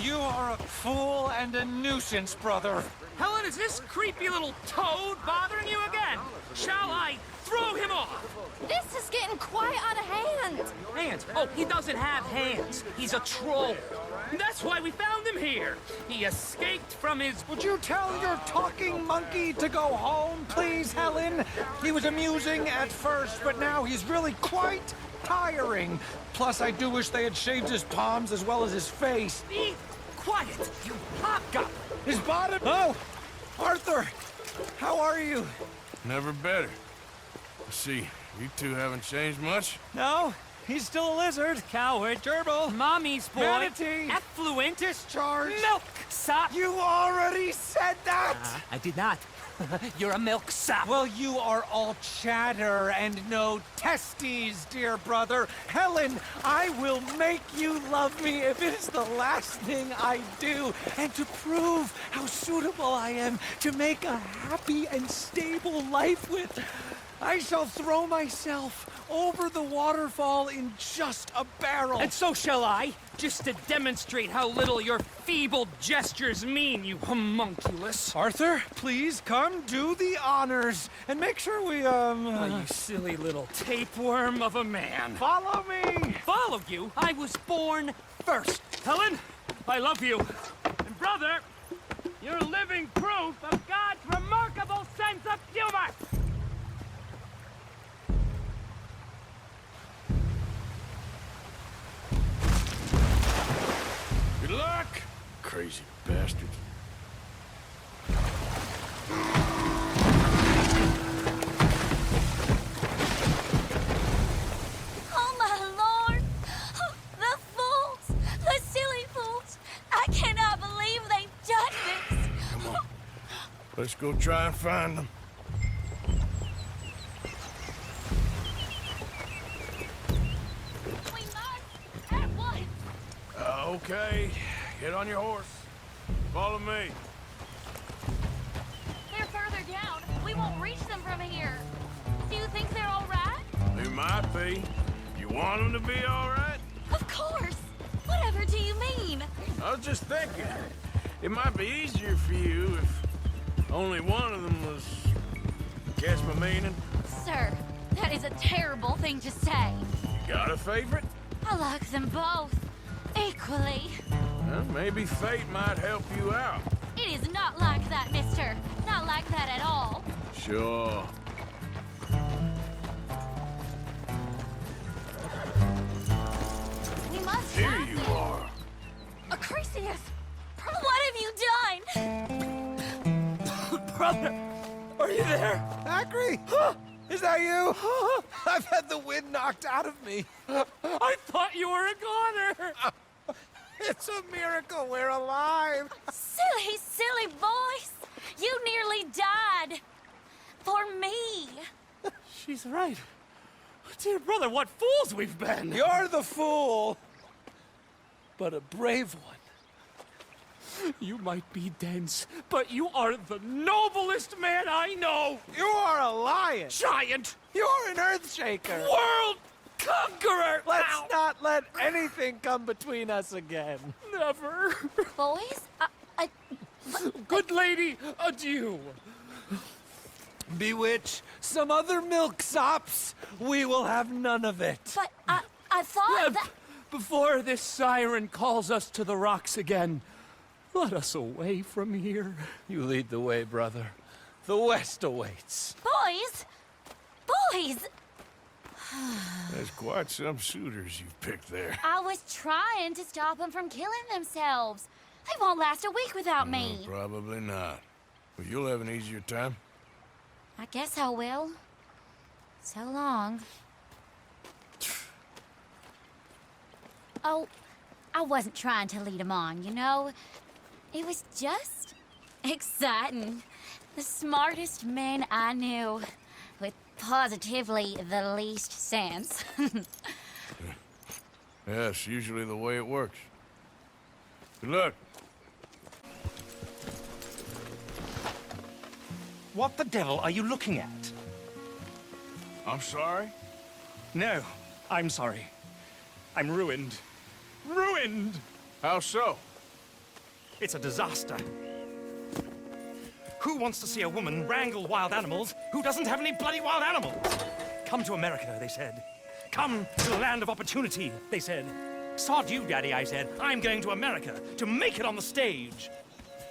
You are a fool and a nuisance, brother. Helen, is this creepy little toad bothering you again? Shall I throw him off? This is getting quite out of hand. Hands? Oh, he doesn't have hands. He's a troll. That's why we found him here. He escaped from his... Would you tell your talking monkey to go home, please, Helen? He was amusing at first, but now he's really quite tiring. Plus, I do wish they had shaved his palms as well as his face. Be quiet, you hobgoblin. His bottom... Oh! Arthur! How are you? Never better. See, you two haven't changed much? No, he's still a lizard. Coward. Gerbil. Mommy's boy. Manatee. Effluent. Discharge. Milk sop. You already said that! I did not. You're a milk sop. Well, you are all chatter and no testes, dear brother. Helen, I will make you love me if it is the last thing I do. And to prove how suitable I am to make a happy and stable life with, I shall throw myself over the waterfall in just a barrel. And so shall I, just to demonstrate how little your feeble gestures mean, you homunculus. Arthur, please come do the honors and make sure we, Oh, you silly little tapeworm of a man. follow me. Follow you? I was born first. Helen, I love you. And brother, you're living proof of God's remarkable sense of humor. Good luck, crazy bastards. Oh, my Lord! The fools! The silly fools! I cannot believe they've done this! Come on. Let's go try and find them. We must! At once! Okay, get on your horse. Follow me. They're further down. We won't reach them from here. Do you think they're all right? They might be. You want them to be all right? Of course! Whatever do you mean? I was just thinking. It might be easier for you if only one of them was... Catch my meaning? Sir, that is a terrible thing to say. You got a favorite? I like them both. Equally. Well, maybe fate might help you out. It is not like that, mister. Not like that at all. Sure. We must Here find you them. are. Acrisius! What have you done? Brother, are you there? Acri? Is that you? I've had the wind knocked out of me. I thought you were a goner. It's a miracle we're alive. Silly, silly boys! You nearly died. For me. She's right. Dear brother, what fools we've been. You're the fool, but a brave one. You might be dense, but you are the noblest man I know. You are a lion. Giant, You're an earthshaker. world conqueror. Let's Ow. not let anything come between us again. Never. Boys? Good lady, adieu. Bewitch some other milksops. We will have none of it. But I thought that... Before this siren calls us to the rocks again, let us away from here. You lead the way, brother. The West awaits. Boys! Boys! There's quite some suitors you've picked there. I was trying to stop them from killing themselves. They won't last a week without me. Probably not. But you'll have an easier time. I guess I will. So long. Oh, I wasn't trying to lead them on, you know? It was just exciting. The smartest men I knew, with positively the least sense. That's usually the way it works. Good luck. What the devil are you looking at? I'm sorry? No, I'm sorry. I'm ruined. Ruined! How so? It's a disaster. Who wants to see a woman wrangle wild animals who doesn't have any bloody wild animals? Come to America, they said. Come to the land of opportunity, they said. Sod you, Daddy, I said. I'm going to America to make it on the stage.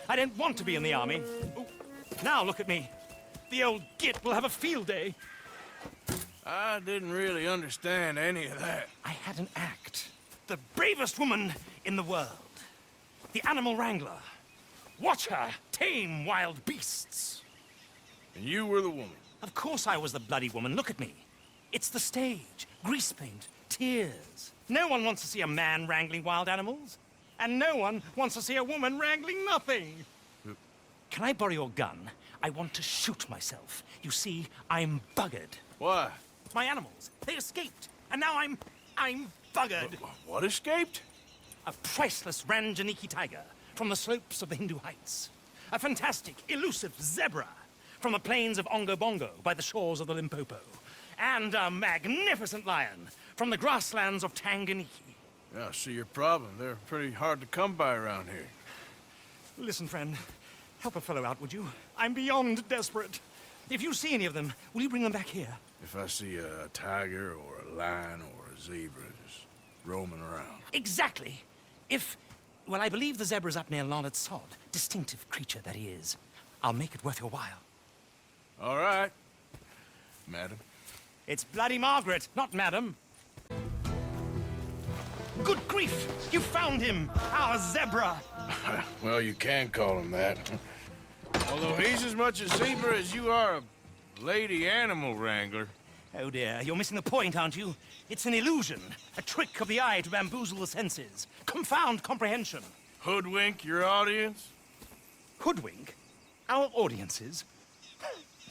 I didn't want to be in the army. Ooh, now look at me. The old git will have a field day. I didn't really understand any of that. I had an act. The bravest woman in the world. The animal wrangler. Watch her tame wild beasts. And you were the woman. Of course I was the bloody woman. Look at me. It's the stage. Grease paint. Tears. No one wants to see a man wrangling wild animals. And no one wants to see a woman wrangling nothing. Can I borrow your gun? I want to shoot myself. You see, I'm buggered. Why? My animals, they escaped. And now I'm buggered. What escaped? A priceless Ranjaniki tiger from the slopes of the Hindu Heights. A fantastic, elusive zebra from the plains of Ongo Bongo by the shores of the Limpopo. And a magnificent lion from the grasslands of Tanganyika. Yeah, I see your problem. They're pretty hard to come by around here. Listen, friend, help a fellow out, would you? I'm beyond desperate. If you see any of them, will you bring them back here? If I see a tiger or a lion or a zebra just roaming around. Exactly. Well, I believe the zebra's up near Larned Sod. Distinctive creature that he is. I'll make it worth your while. All right, madam. It's Bloody Margaret, not Madam. Good grief! You found him! Our zebra! Well, you can call him that. Although he's as much a zebra as you are a lady animal wrangler. Oh dear, you're missing the point, aren't you? It's an illusion. A trick of the eye to bamboozle the senses. Confound comprehension. Hoodwink your audience? Hoodwink? Our audiences?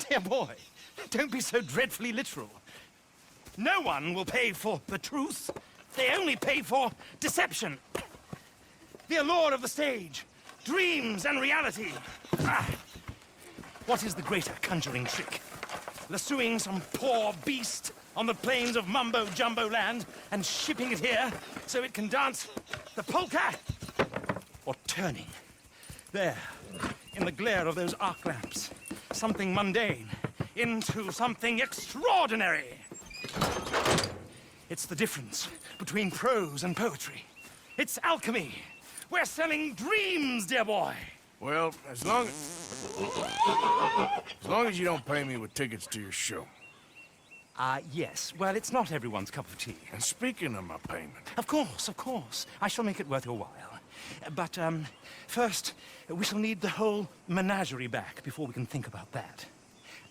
Dear boy, don't be so dreadfully literal. No one will pay for the truth. They only pay for deception. The allure of the stage. Dreams and reality. What is the greater conjuring trick? Lassoing some poor beast on the plains of mumbo-jumbo land and shipping it here so it can dance the polka? Or turning, there, in the glare of those arc lamps, something mundane into something extraordinary? It's the difference between prose and poetry. It's alchemy. We're selling dreams, dear boy. Well, as long as you don't pay me with tickets to your show. Yes. Well, it's not everyone's cup of tea. And speaking of my payment, Of course. I shall make it worth your while. But, first, we shall need the whole menagerie back before we can think about that.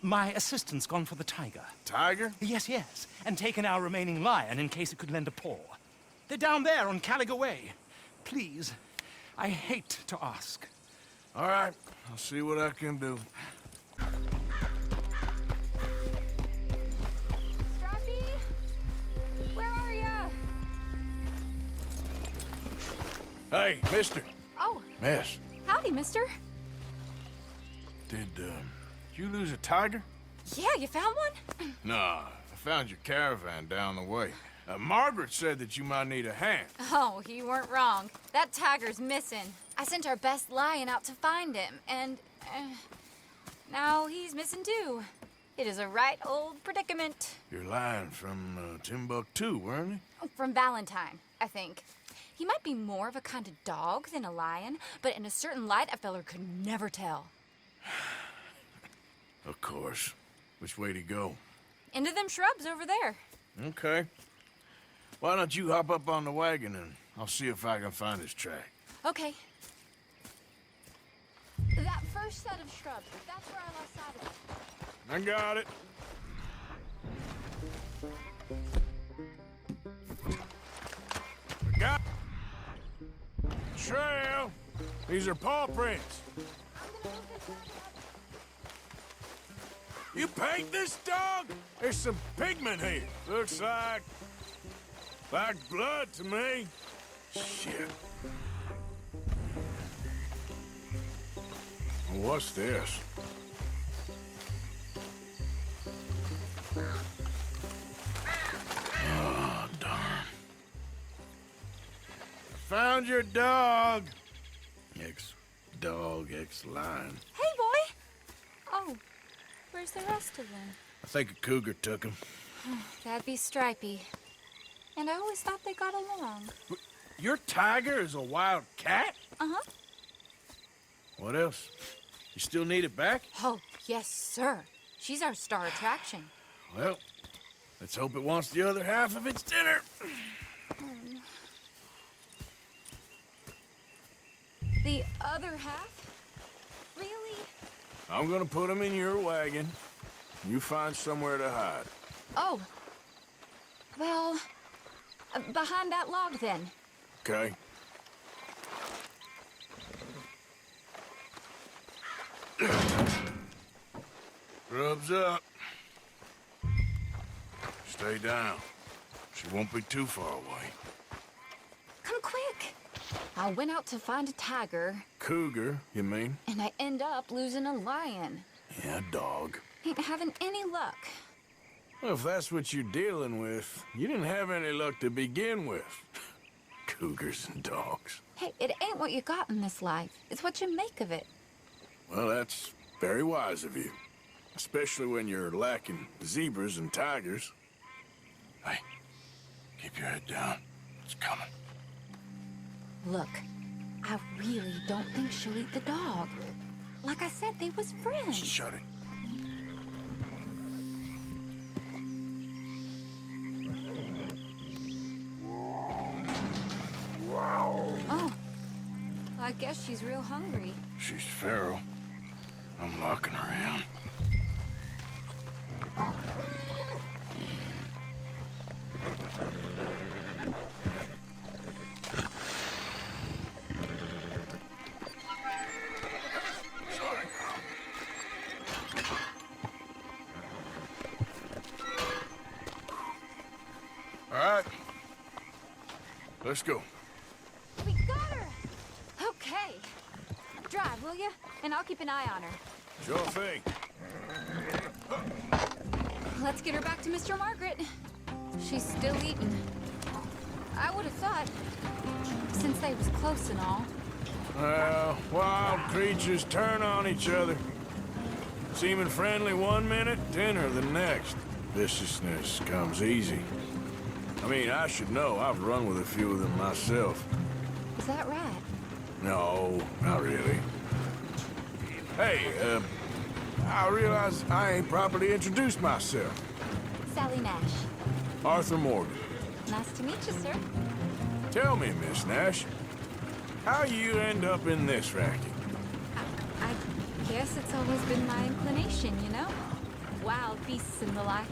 My assistant's gone for the tiger. tiger? Yes, and taken our remaining lion in case it could lend a paw. They're down there on Caliga Way. Please, I hate to ask. All right, I'll see what I can do. Strappy? Where are ya? Hey, mister. Oh, Miss, howdy, mister. did you lose a tiger? Yeah, you found one? Nah, I found your caravan down the way. Margaret said that you might need a hand. Oh, you weren't wrong. That tiger's missing. I sent our best lion out to find him, and now he's missing too. It is a right old predicament. Your lion from Timbuktu, weren't he? From Valentine, I think. He might be more of a kind of dog than a lion, but in a certain light, a feller could never tell. Of course. Which way to go? Into them shrubs over there. Okay. Why don't you hop up on the wagon and I'll see if I can find his track. Okay. That first set of shrubs, that's where I lost sight of it. I got it. I got trail. These are paw prints. You paint this dog? There's some pigment here. Looks like blood to me. Shit. What's this? Oh, darn. I found your dog. dog, ex-lion. Hey, boy! Oh, where's the rest of them? I think a cougar took him. That'd be Stripey. And I always thought they got along. Your tiger is a wild cat? Uh-huh. What else? You still need it back? Oh, yes, sir. She's our star attraction. Well, let's hope it wants the other half of its dinner. The other half? Really? I'm gonna put him in your wagon. You find somewhere to hide. Oh. Well, behind that log, then. Okay? Rubs up. Stay down. She won't be too far away. Come quick. I went out to find a tiger, Cougar, you mean? and I end up losing a lion. Yeah, dog. Ain't having any luck. Well, if that's what you're dealing with, you didn't have any luck to begin with. Cougars and dogs. Hey, it ain't what you got in this life. It's what you make of it. Well, that's very wise of you. Especially when you're lacking zebras and tigers. Hey, keep your head down. It's coming. Look, I really don't think she'll eat the dog. Like I said, they was friends. Shut it. Oh, I guess she's real hungry. She's feral. I'm locking her in. Sorry, girl. All right. Let's go. We got her! Okay. Drive, will you? And I'll keep an eye on her. Sure thing. Let's get her back to Mr. Margaret. She's still eating. I would have thought, since they was close and all. Well, wild creatures turn on each other. Seeming friendly one minute, dinner the next. Viciousness comes easy. I mean, I should know. I've run with a few of them myself. Is that right? No, not really. Hey, I realize I ain't properly introduced myself. Sally Nash. Arthur Morgan. Nice to meet you, sir. Tell me, Miss Nash, how you end up in this racket? I guess it's always been my inclination, you know? Wild beasts and the like.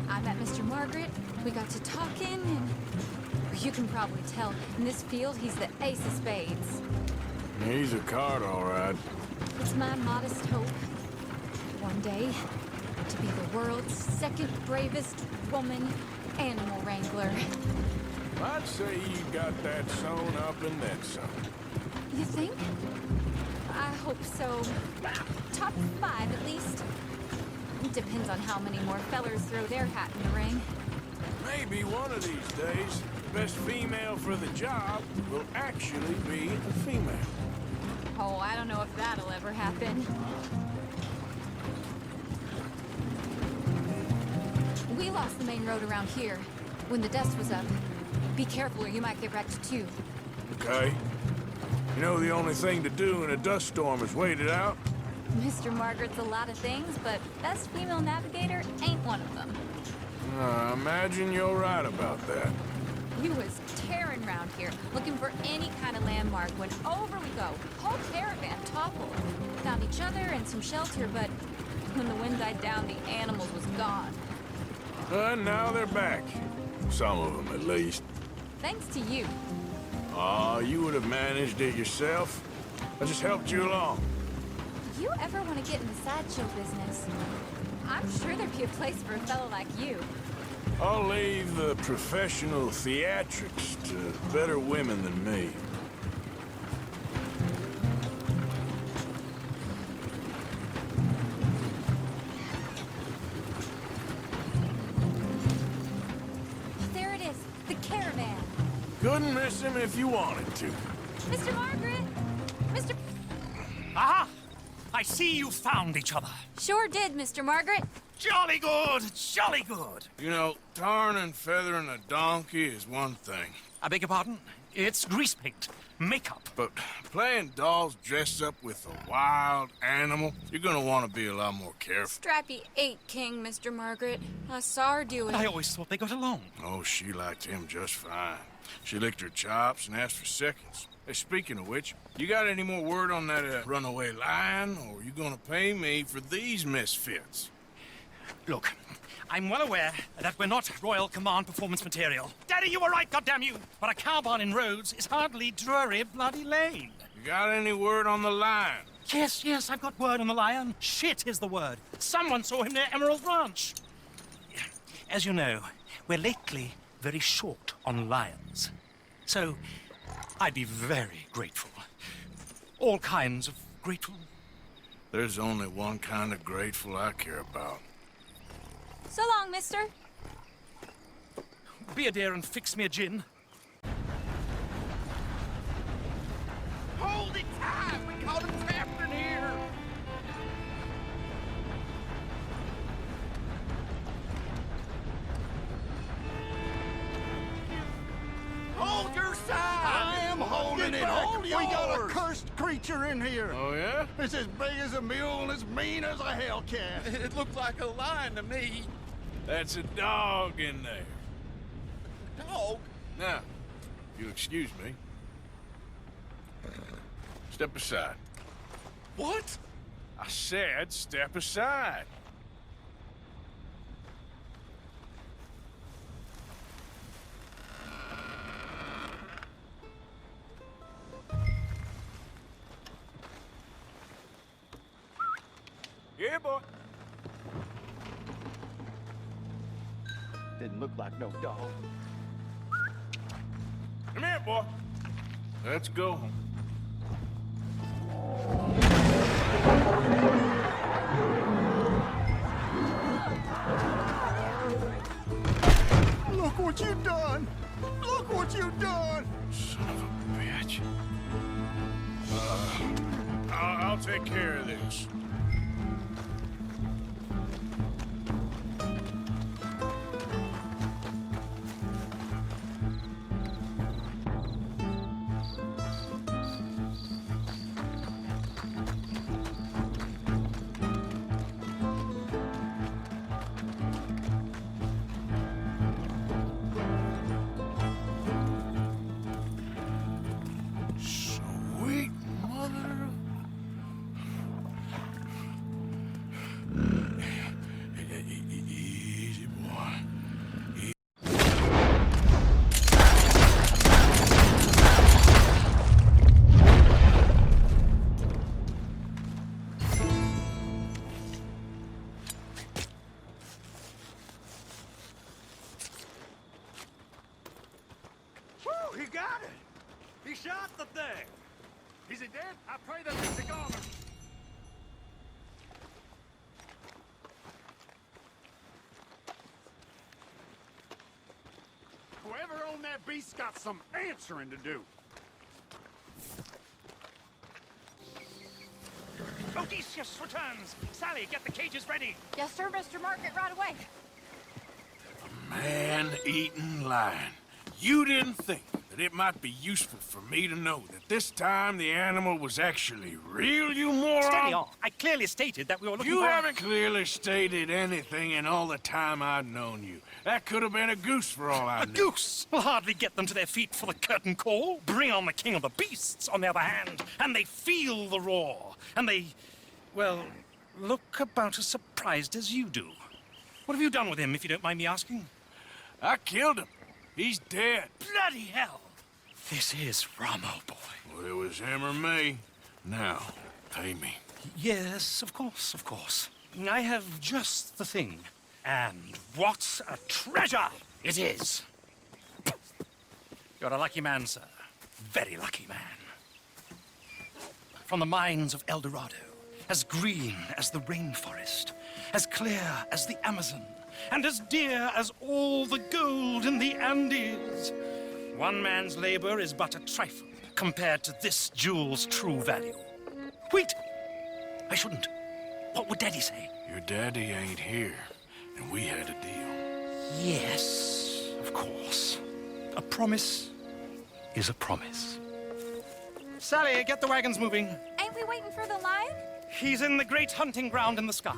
I met Mr. Margaret, we got to talking, and you can probably tell, in this field, he's the ace of spades. He's a card, all right. It's my modest hope, one day, to be the world's second bravest woman animal wrangler. I'd say you got that sewn up and then some. You think? I hope so. Top 5, at least. Depends on how many more fellers throw their hat in the ring. Maybe one of these days, the best female for the job will actually be a female. Oh, I don't know if that'll ever happen. We lost the main road around here when the dust was up. Be careful or you might get wrecked too. Okay? You know the only thing to do in a dust storm is wait it out? Mr. Margaret's a lot of things, but best female navigator ain't one of them. I imagine you're right about that. We was tearing around here, looking for any kind of landmark when over we go. Whole caravan toppled. Found each other and some shelter, but when the wind died down, the animals was gone. And now they're back. Some of them, at least. Thanks to you. Aw, you would have managed it yourself. I just helped you along. If you ever want to get in the sideshow business, I'm sure there'd be a place for a fellow like you. I'll leave the professional theatrics to better women than me. There it is, the caravan. Couldn't miss him if you wanted to. Mr. Margaret! Mr. I see you found each other. Sure did, Mr. Margaret. Jolly good, jolly good. You know, tarring and feathering a donkey is one thing. I beg your pardon? It's grease paint, makeup. But playing dolls dressed up with a wild animal, you're gonna want to be a lot more careful. Strappy ate King, Mr. Margaret. I saw her do it. I always thought they got along. Oh, she liked him just fine. She licked her chops and asked for seconds. Hey, speaking of which, you got any more word on that runaway lion, or are you gonna pay me for these misfits? Look, I'm well aware that we're not Royal Command performance material. Daddy, you were right, goddammit you! But a cow barn in Rhodes is hardly Drury Bloody Lane. You got any word on the lion? Yes, I've got word on the lion. Shit is the word. Someone saw him near Emerald Ranch. As you know, we're lately very short on lions. So, I'd be very grateful. All kinds of grateful. There's only one kind of grateful I care about. So long, mister. Be a dear and fix me a gin. Hold it tight! We caught him trapped in here! Hold your side! I am holding it. Hold We got a yours. cursed creature in here. Oh, yeah? It's as big as a mule and as mean as a hellcat. It looked like a lion to me. That's a dog in there. Dog? Now, you'll excuse me. Step aside. What? I said step aside. Yeah, boy. Didn't look like no dog. Come here, boy. Let's go. Look what you done! Look what you done! Son of a bitch. I'll take care of this. Sweet mother. Easy, boy. Woo, he got it! He shot the thing! Is he dead? I pray that it's a goner. Whoever owned that beast's got some answering to do. Odysseus returns! Sally, get the cages ready! Yes, sir, Mr. Margaret, right away. Man-eating lion. You didn't think that it might be useful for me to know that this time the animal was actually real, you moron? Steady on. I clearly stated that we were looking You for... haven't clearly stated anything in all the time I've known you. That could have been a goose for all I A knew. goose will hardly get them to their feet for the curtain call. Bring on the king of the beasts, on the other hand, and they feel the roar. And they, well, look about as surprised as you do. What have you done with him, if you don't mind me asking? I killed him. He's dead. Bloody hell! This is Ramo, boy. Well, it was him or me. Now, pay me. Yes, of course, of course. I have just the thing. And what a treasure it is! You're a lucky man, sir. Very lucky man. From the mines of El Dorado, as green as the rainforest, as clear as the Amazon, and as dear as all the gold in the Andes. One man's labor is but a trifle compared to this jewel's true value. Wait! I shouldn't. What would Daddy say? Your daddy ain't here, and we had a deal. Yes, of course. A promise is a promise. Sally, get the wagons moving. Ain't we waiting for the lion? He's in the great hunting ground in the sky.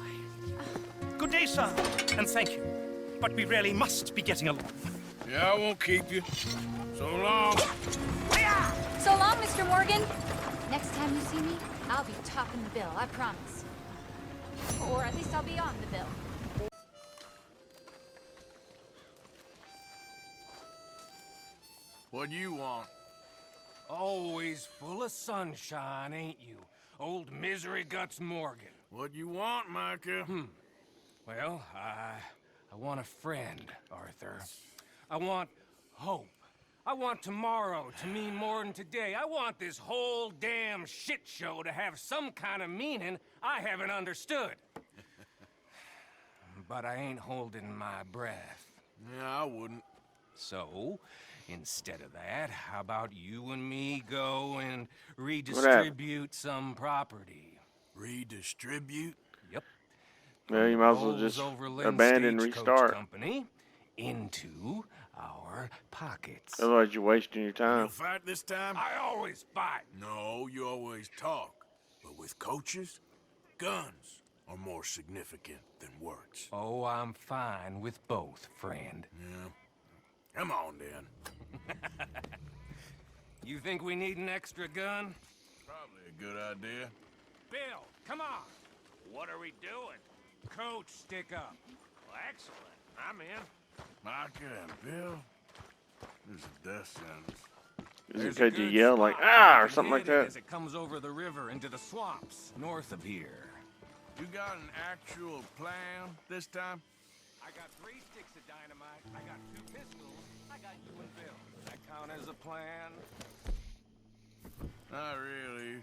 Good day, sir, and thank you. But we really must be getting along. Yeah, I won't keep you. So long. So long, Mr. Morgan. Next time you see me, I'll be topping the bill, I promise. Or at least I'll be on the bill. What do you want? Always full of sunshine, ain't you? Old Misery Guts Morgan. What you want, Micah? Well, I want a friend, Arthur. I want hope. I want tomorrow to mean more than today. I want this whole damn shit show to have some kind of meaning I haven't understood. But I ain't holding my breath. Yeah, I wouldn't. So, instead of that, how about you and me go and redistribute some property? Redistribute? Yep. Yeah, you might as well Rolls just Overland abandon and Stagecoach restart. Company into our pockets. Otherwise, you're wasting your You time. fight this time? I always fight. No, you always talk. But with coaches, guns are more significant than words. Oh, I'm fine with both, friend. Yeah. Come on, then. You think we need an extra gun? Probably a good idea. Bill, come on. What are we doing? Coach, stick up. Well, excellent. I'm in. Micah and Bill, there's a death sentence. Is it There's a because you good yell like, spot ah, you or can something like hit it that? As it comes over the river into the swamps north of here. You got an actual plan this time? I got 3 sticks of dynamite. I got 2 pistols. I got you and Bill. Does that count as a plan? Not really.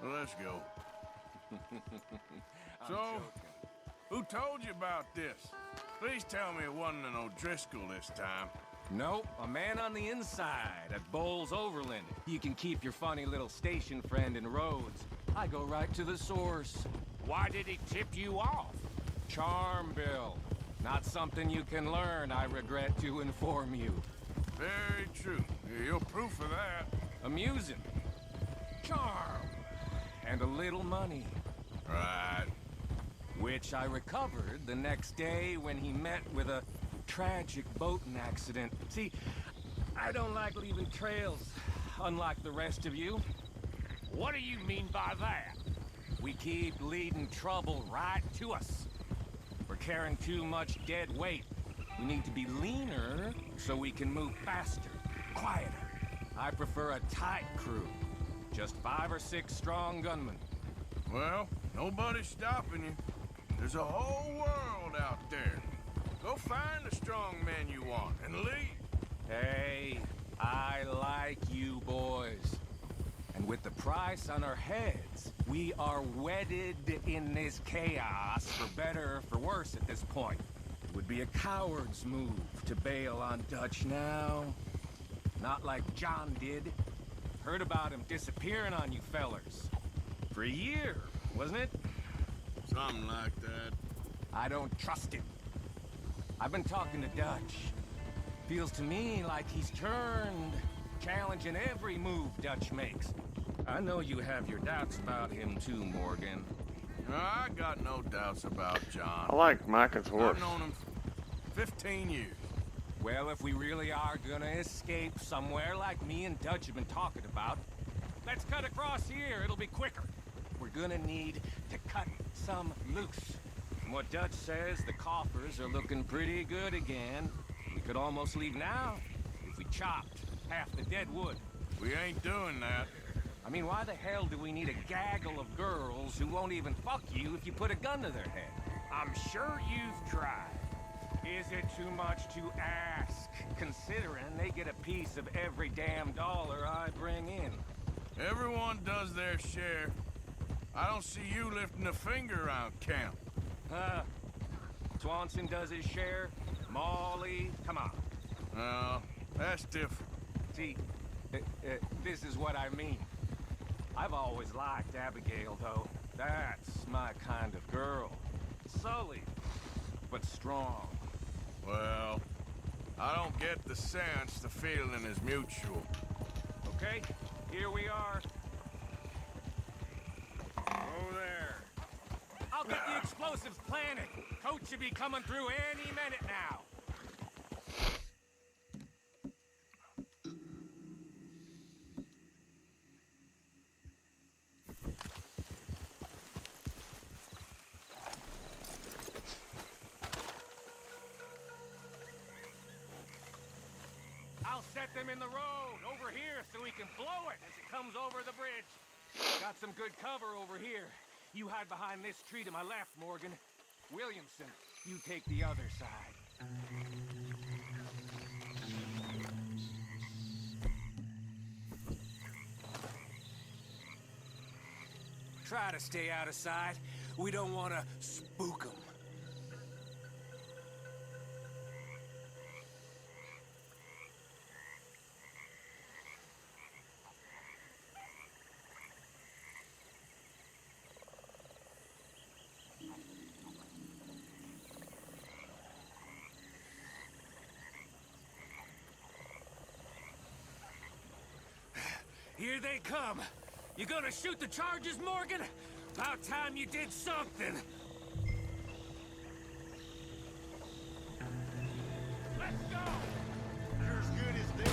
Well, let's go. So, joking. who told you about this? Please tell me it wasn't an O'Driscoll this time. Nope, a man on the inside at Bowles Overland. You can keep your funny little station friend in Rhodes. I go right to the source. Why did he tip you off? Charm, Bill. Not something you can learn, I regret to inform you. Very true. You're proof of that. Amusing. Charm. And a little money. Right. Which I recovered the next day when he met with a tragic boating accident. See, I don't like leaving trails, unlike the rest of you. What do you mean by that? We keep leading trouble right to us. We're carrying too much dead weight. We need to be leaner so we can move faster, quieter. I prefer a tight crew. Just 5 or 6 strong gunmen. Well, nobody's stopping you. There's a whole world out there. Go find the strong men you want and leave. Hey, I like you boys. And with the price on our heads, we are wedded in this chaos, for better or for worse at this point. It would be a coward's move to bail on Dutch now. Not like John did. Heard about him disappearing on you fellers. For a year, wasn't it? Something like that. I don't trust him. I've been talking to Dutch. Feels to me like he's turned, challenging every move Dutch makes. I know you have your doubts about him too, Morgan. I got no doubts about John. I like Micah's horse. I've known him 15 years. Well, if we really are gonna escape somewhere like me and Dutch have been talking about, let's cut across here. It'll be quicker. We're gonna need to cut some loose. From what Dutch says, the coffers are looking pretty good again. We could almost leave now if we chopped half the dead wood. We ain't doing that. I mean, why the hell do we need a gaggle of girls who won't even fuck you if you put a gun to their head? I'm sure you've tried. Is it too much to ask, considering they get a piece of every damn dollar I bring in? Everyone does their share. I don't see you lifting a finger around camp. Swanson does his share. Molly, come on. No, that's different. See, this is what I mean. I've always liked Abigail, though. That's my kind of girl. Sullied, but strong. Well, I don't get the sense the feeling is mutual. Okay, here we are. Oh, there. I'll get the explosives planted. Coach should be coming through any minute now. I'll set them in the road over here so we can blow it as it comes over the bridge. Got some good cover over here. You hide behind this tree to my left, Morgan. Williamson, you take the other side. Try to stay out of sight. We don't want to spook them. Here they come. You gonna shoot the charges, Morgan? About time you did something. Let's go! You're as good as dead.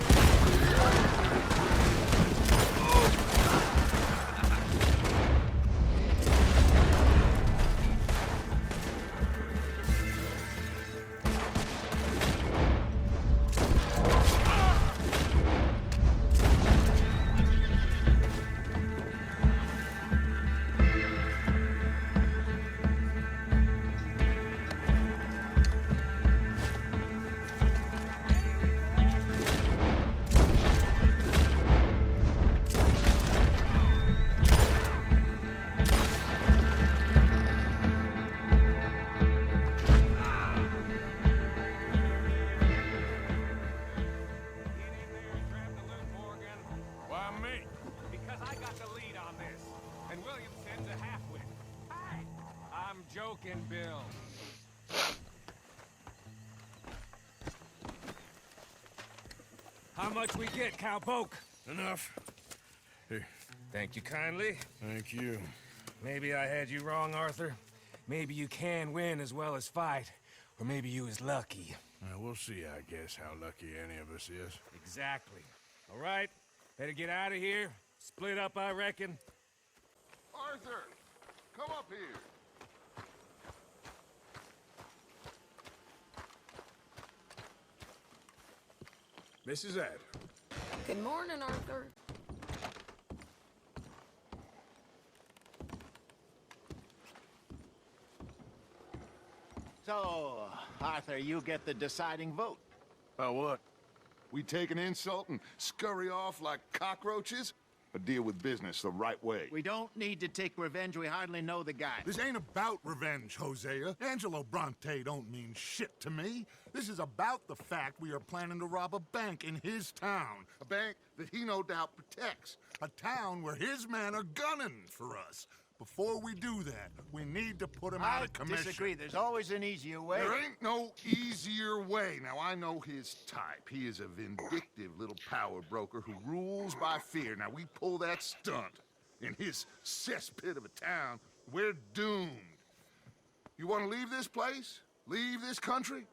Joking, Bill. How much we get, cowpoke? Enough. Here. Thank you kindly. Thank you. Maybe I had you wrong, Arthur. Maybe you can win as well as fight. Or maybe you was lucky. We'll see, I guess, how lucky any of us is. Exactly. All right. Better get out of here. Split up, I reckon. Arthur, come up here. Mrs. Adler. Good morning, Arthur. So, Arthur, you get the deciding vote. About what? We take an insult and scurry off like cockroaches? Or deal with business the right way? We don't need to take revenge. We hardly know the guy. This ain't about revenge, Hosea. Angelo Bronte don't mean shit to me. This is about the fact we are planning to rob a bank in his town. A bank that he no doubt protects. A town where his men are gunning for us. Before we do that, we need to put him out of commission. I disagree. There's always an easier way. There ain't no easier way. Now, I know his type. He is a vindictive little power broker who rules by fear. Now, we pull that stunt in his cesspit of a town, we're doomed. You want to leave this place? Leave this country?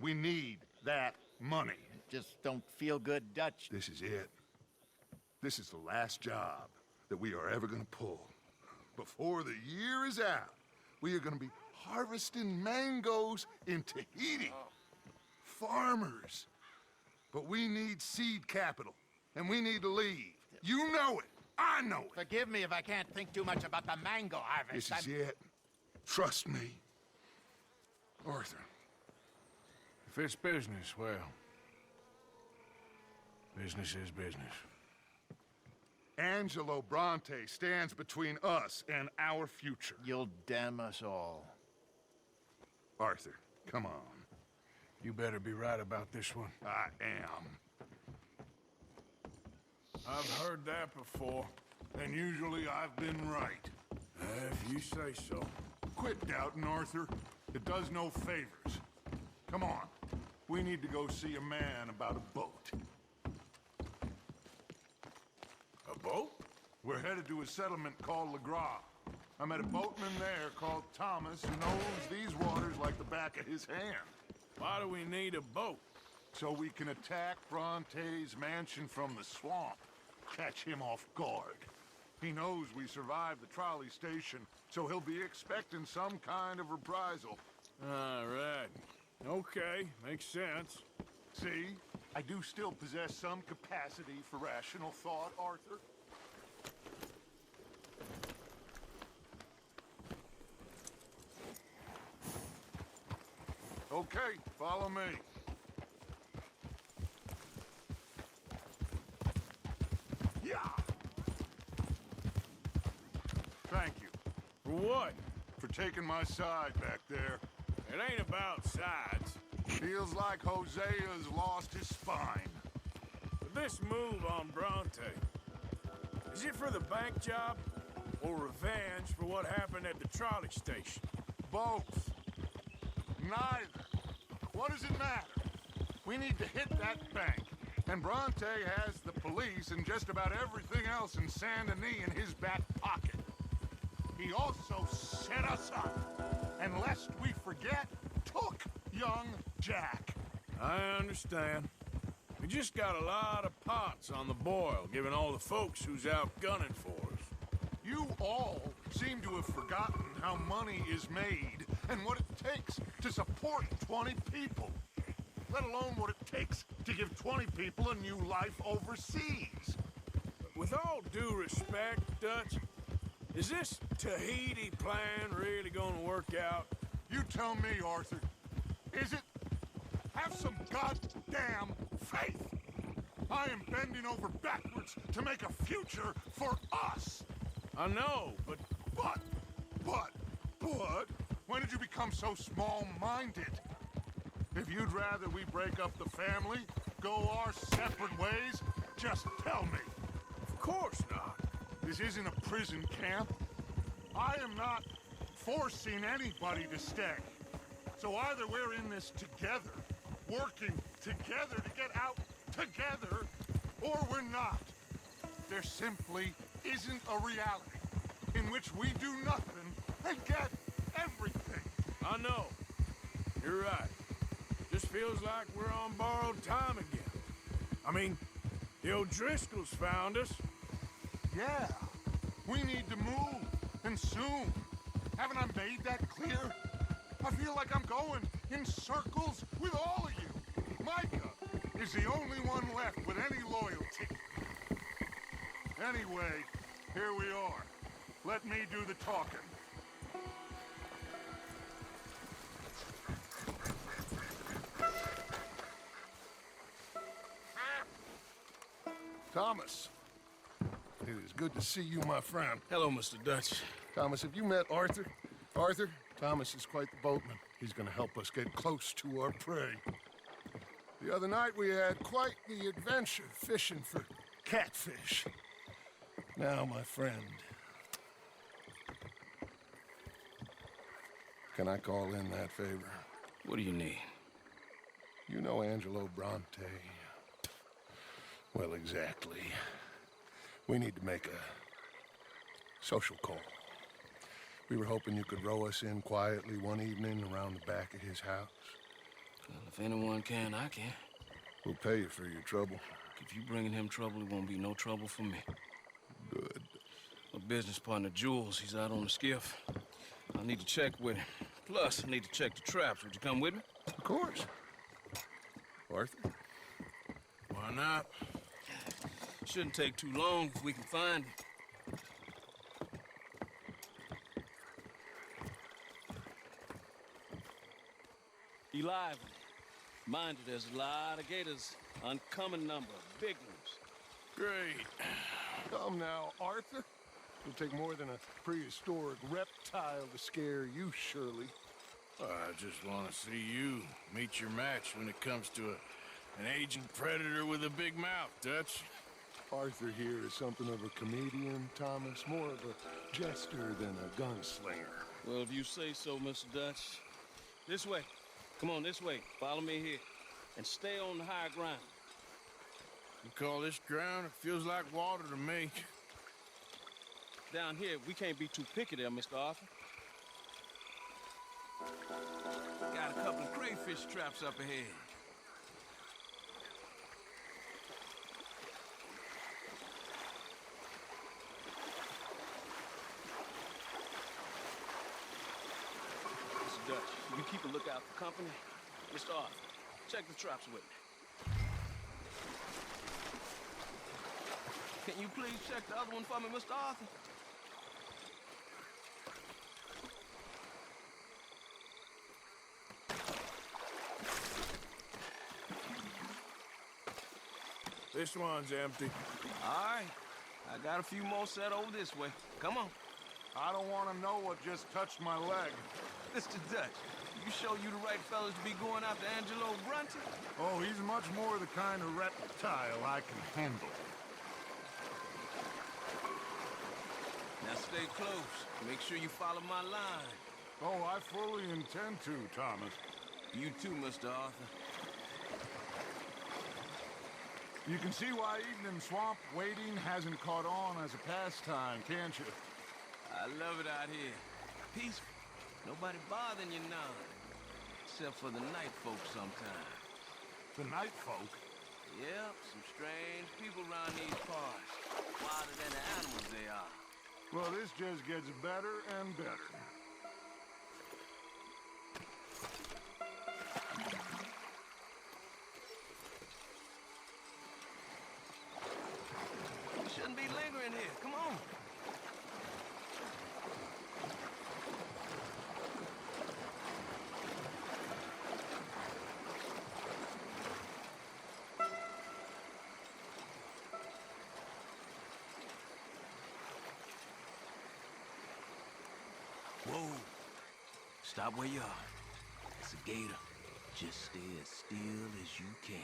We need that money. Just don't feel good, Dutch. This is it. This is the last job that we are ever going to pull. Before the year is out, we are going to be harvesting mangoes in Tahiti. Farmers. But we need seed capital, and we need to leave. You know it. I know it. Forgive me if I can't think too much about the mango harvest. This is it. Trust me. Arthur. If it's business, well, business is business. Angelo Bronte stands between us and our future. You'll damn us all. Arthur, come on. You better be right about this one. I am. I've heard that before, and usually I've been right. If you say so. Quit doubting, Arthur. It does no favors. Come on. We need to go see a man about a boat. A boat? We're headed to a settlement called LeGras. I met a boatman there called Thomas who knows these waters like the back of his hand. Why do we need a boat? So we can attack Bronte's mansion from the swamp. Catch him off guard. He knows we survived the trolley station, so he'll be expecting some kind of reprisal. All right. Okay, makes sense. See? I do still possess some capacity for rational thought, Arthur. Okay, follow me. Yeah! Thank you. For what? For taking my side back there. It ain't about sides. Feels like Hosea's lost his spine. But this move on Bronte, is it for the bank job or revenge for what happened at the trolley station? Both. Neither. What does it matter? We need to hit that bank. And Bronte has the police and just about everything else in Saint Denis in his back pocket. He also set us up. And lest we forget, took young Jack. I understand. We just got a lot of pots on the boil, given all the folks who's out gunning for us. You all seem to have forgotten how money is made and what it takes to support 20 people, let alone what it takes to give 20 people a new life overseas. With all due respect, Dutch, is this Tahiti plan really gonna work out? You tell me, Arthur. Is it? Have some goddamn faith. I am bending over backwards to make a future for us. I know, but... But, when did you become so small-minded? If you'd rather we break up the family, go our separate ways, just tell me. Of course not. This isn't a prison camp. I am not forcing anybody to stay. So either we're in this together, working together to get out together, or we're not. There simply isn't a reality in which we do nothing and get everything. I know. You're right. Just feels like we're on borrowed time again. I mean, the O'Driscolls found us. Yeah, we need to move, and soon. Haven't I made that clear? I feel like I'm going in circles with all of you. Micah is the only one left with any loyalty. Anyway, here we are. Let me do the talking. Thomas, it is good to see you, my friend. Hello, Mr. Dutch. Thomas, have you met Arthur? Arthur, Thomas is quite the boatman. He's gonna help us get close to our prey. The other night we had quite the adventure fishing for catfish. Now, my friend, can I call in that favor? What do you need? You know Angelo Bronte. Well, exactly. We need to make a social call. We were hoping you could row us in quietly one evening around the back of his house. Well, if anyone can, I can. We'll pay you for your trouble. If you bringing him trouble, it won't be no trouble for me. Good. My business partner, Jules, he's out on the skiff. I need to check with him. Plus, I need to check the traps. Would you come with me? Of course. Arthur? Why not? Shouldn't take too long if we can find him. Be lively. Mind you, there's a lot of gators. Uncommon number. Big ones. Great. Come now, Arthur. It'll take more than a prehistoric reptile to scare you, surely. I just want to see you meet your match when it comes to an aging predator with a big mouth, Dutch. Arthur here is something of a comedian, Thomas. More of a jester than a gunslinger. Well, if you say so, Mr. Dutch. This way. Come on, this way. Follow me here. And stay on the higher ground. You call this ground? It feels like water to me. Down here, we can't be too picky there, Mr. Arthur. Got a couple of crayfish traps up ahead. Mr. Dutch, you keep a lookout for company. Mr. Arthur, check the traps with me. Can you please check the other one for me, Mr. Arthur? This one's empty. All right. I got a few more set over this way. Come on. I don't want to know what just touched my leg. Mr. Dutch, you sure you the right fellas to be going after Angelo Brunty? Oh, he's much more the kind of reptile I can handle. Now stay close. Make sure you follow my line. Oh, I fully intend to, Thomas. You too, Mr. Arthur. You can see why eating in swamp wading hasn't caught on as a pastime, can't you? I love it out here. Peaceful. Nobody bothering you now. Except for the night folk sometimes. The night folk? Yep, some strange people around these parts. Wilder than the animals they are. Well, this just gets better and better. You shouldn't be lingering here. Come on. Whoa. Stop where you are. It's a gator. Just stay as still as you can.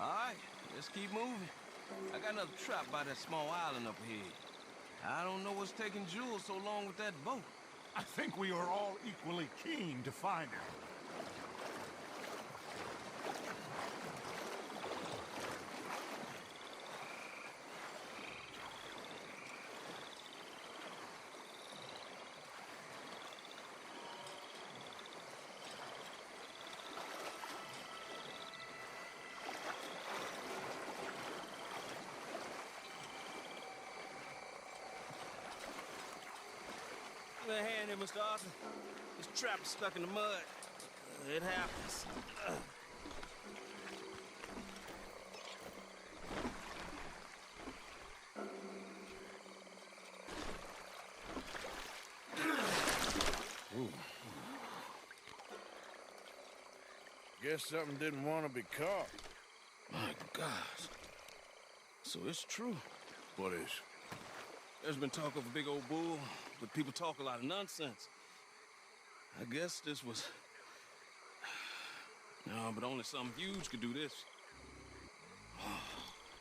All right, let's keep moving. I got another trap by that small island up ahead. I don't know what's taking Jules so long with that boat. I think we are all equally keen to find it. Give me a hand here, Mr. Arthur. This trap is stuck in the mud. It happens. Guess something didn't want to be caught. My gosh. So it's true. What is? There's been talk of a big old bull, but people talk a lot of nonsense. I guess this was... No, but only something huge could do this.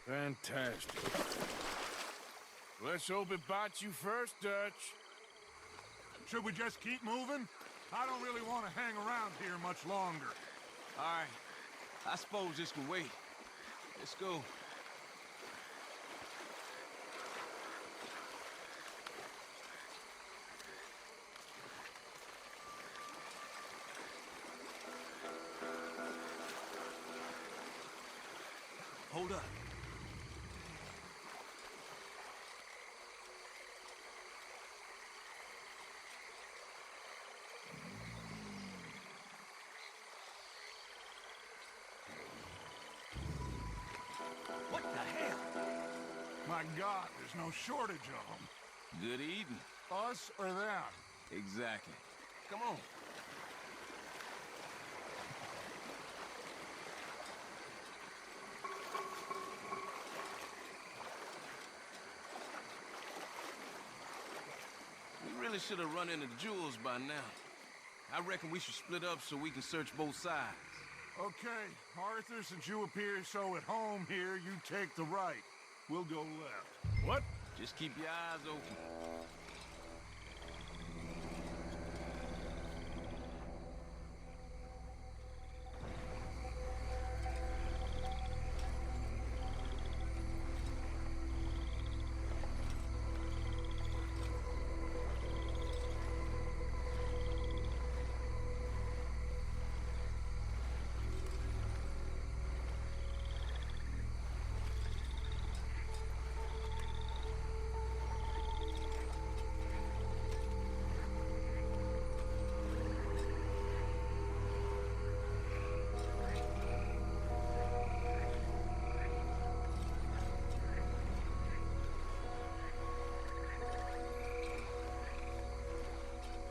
Fantastic. Let's hope it bites you first, Dutch. Should we just keep moving? I don't really want to hang around here much longer. All right. I suppose this can wait. Let's go. Hold up. What the hell? My God, there's no shortage of them. Good eating. Us or them? Exactly. Come on. probably should have run into Jules by now. I reckon we should split up so we can search both sides. Okay, Arthur, since you appear so at home here, you take the right. We'll go left. What? Just keep your eyes open.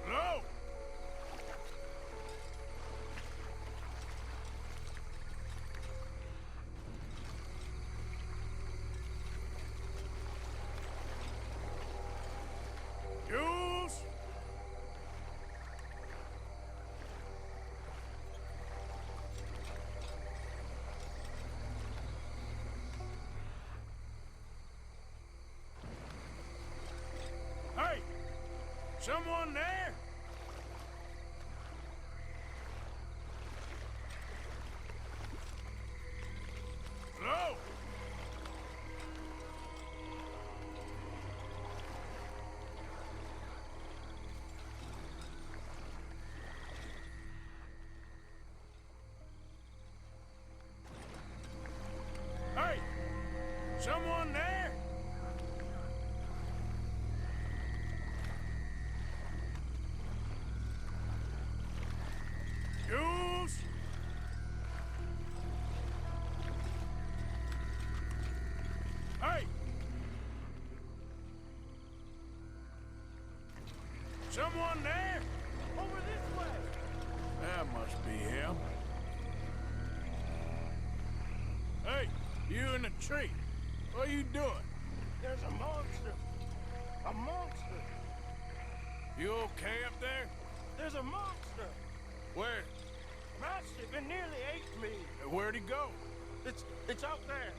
No! Jules! Hey! Someone there? Hello? Hey! Someone there? Jules? Hey! Someone there? Over this way! That must be him. Hey, you in the tree. What are you doing? There's a monster. A monster. You okay up there? There's a monster. Where? Massive and nearly ate me. Where'd he go? It's out there.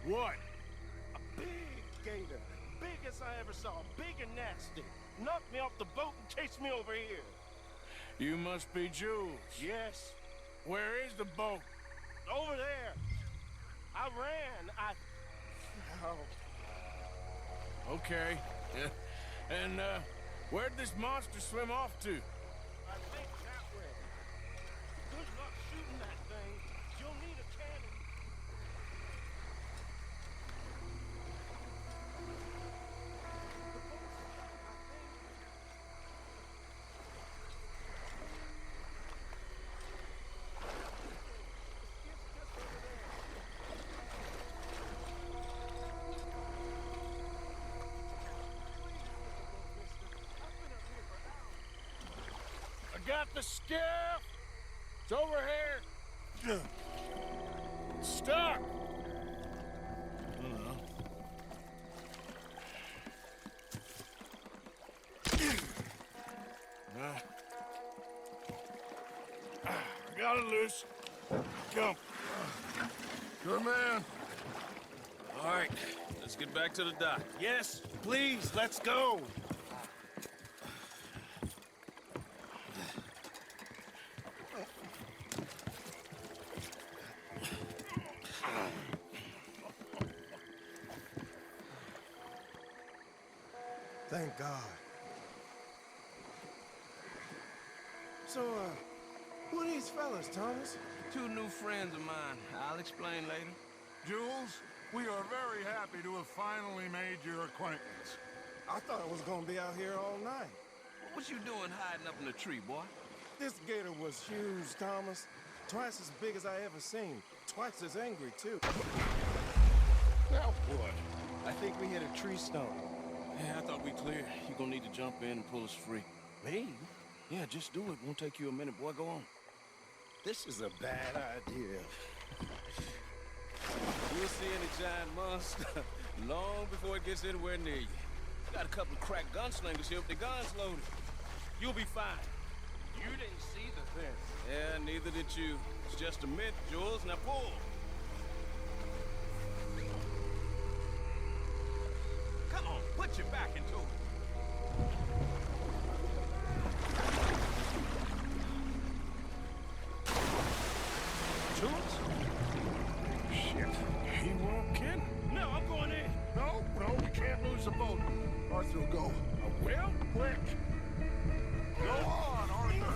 What? A big gator. Biggest I ever saw. Big and nasty. Knocked me off the boat and chased me over here. You must be Jules. Yes. Where is the boat? Over there. I ran. Oh. Okay. And, where'd this monster swim off to? I think that way. Good luck shooting that thing. You'll need a cannon. I got the skiff! It's over here! Stop! I got it loose. Come. Good man. All right, let's get back to the dock. Yes, please, let's go. Thank God. So, who are these fellas, Thomas? Two new friends of mine. I'll explain later. Jules, we are very happy to have finally made your acquaintance. I thought I was gonna be out here all night. What was you doing hiding up in the tree, boy? This gator was huge, Thomas. Twice as big as I ever seen. Twice as angry, too. Now what? I think we hit a tree stump. Yeah, I thought we cleared. You gonna need to jump in and pull us free. Me? Yeah, just do it. Won't take you a minute, boy. Go on. This is a bad idea. You'll see any giant monster long before it gets anywhere near you. Got a couple of crack gunslingers here with their guns loaded. You'll be fine. You didn't see the thing. Yeah, neither did you. It's just a myth, Jules. Now pull. Come on, put your back into it. Jules? Shit, he won't kid. No, I'm going in. No, we can't lose the boat. Arthur will go. Well, Quick! Go on, Arthur!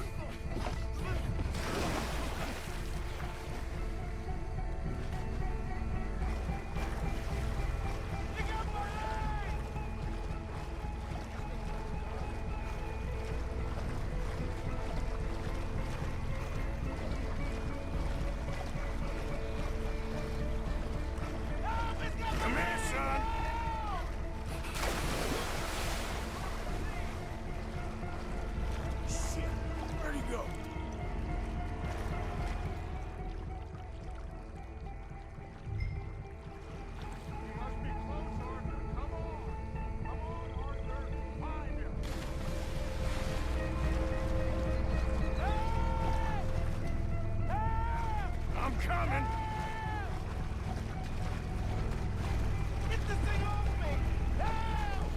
come here, son. Shit, where'd he go? He must be close, Arthur. Come on! Come on, Arthur! Find him! I'm coming. Get this thing off me! Help!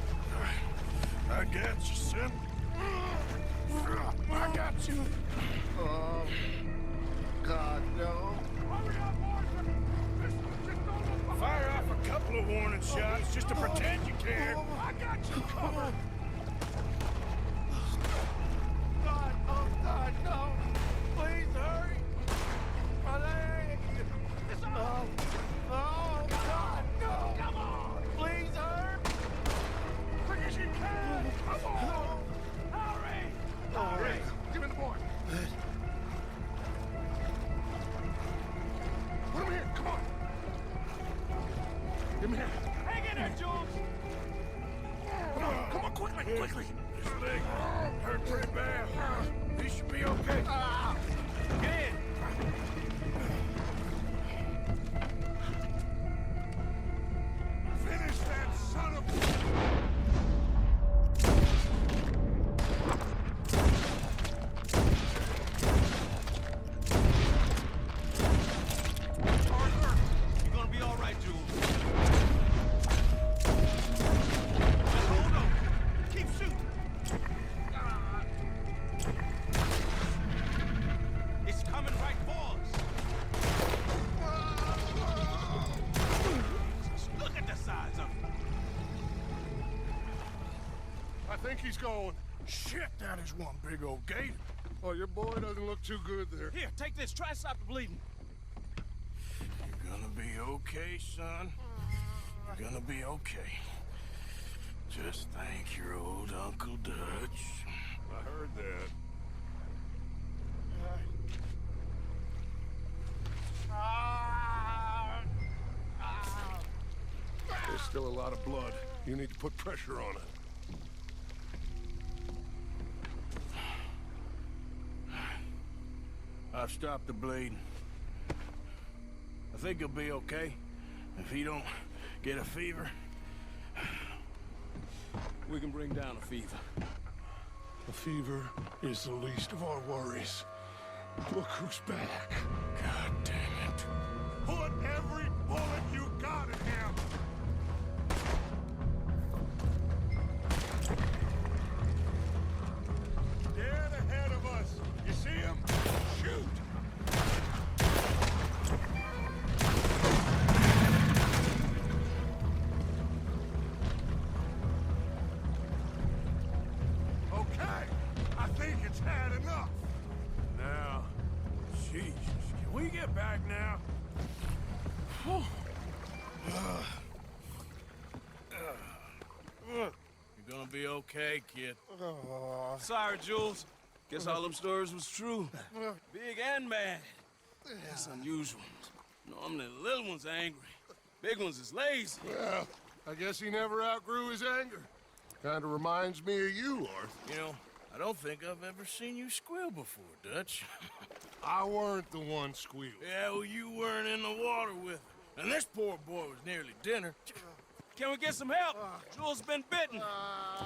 I got you, son. I got you. Oh, God, no. Hurry up, Arthur! Just don't Fire off a couple of warning shots just to pretend you care. I got you covered! God, oh God, no! Please hurry! My leg! Oh, oh God, no! Come on! Please hurry! Quick as you can! Come on! Hurry! Hurry! Give me the boy! Put him here! Come on! Give me here! Hang in there, Jules! Come on, quickly! His leg hurt pretty bad. He should be okay. Get in! Finish that son of... Arthur, you're gonna be all right, Jules. Just hold on. Keep shooting. It's coming right for us. Just look at the size of it. I think he's going. Shit, that is one big old gator. Oh, your boy doesn't look too good there. Here, take this. Try to stop the bleeding. You're gonna be okay, son. You're gonna be okay. Just thank your old Uncle Dutch. I heard that. There's still a lot of blood. You need to put pressure on it. I've stopped the bleeding. I think he'll be okay if he don't get a fever. We can bring down a fever. The fever is the least of our worries. Look who's back. God damn it. Put every bullet you got in him! Dead ahead of us! You see him? Shoot! Okay, I think it's had enough. Now, Jesus, can we get back now? You're gonna be okay, kid. Sorry, Jules. Guess all them stories was true. Big and bad. That's unusual. Normally the little ones are angry. Big ones is lazy. Well, I guess he never outgrew his anger. Kinda reminds me of you, Arthur. You know, I don't think I've ever seen you squeal before, Dutch. I weren't the one squealing. Yeah, well, you weren't in the water with her. And this poor boy was nearly dinner. Can we get some help? Jules been bitten.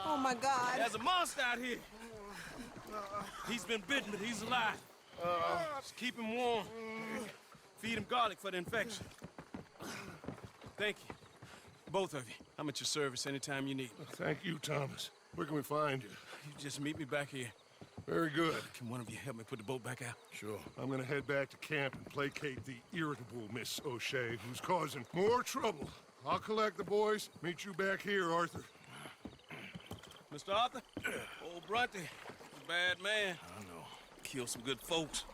Oh my God. There's a monster out here. He's been bitten, but he's alive. Just keep him warm. Feed him garlic for the infection. Thank you. Both of you. I'm at your service anytime you need me. Thank you, Thomas. Where can we find you? You just meet me back here. Very good. Can one of you help me put the boat back out? Sure. I'm gonna head back to camp and placate the irritable Miss O'Shea, who's causing more trouble. I'll collect the boys. Meet you back here, Arthur. Mr. Arthur? Old Brunty. He's a bad man. I know. Killed some good folks.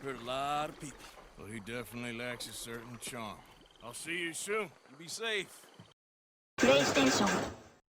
Hurt a lot of people. Well, he definitely lacks a certain charm. I'll see you soon. You be safe. PlayStation.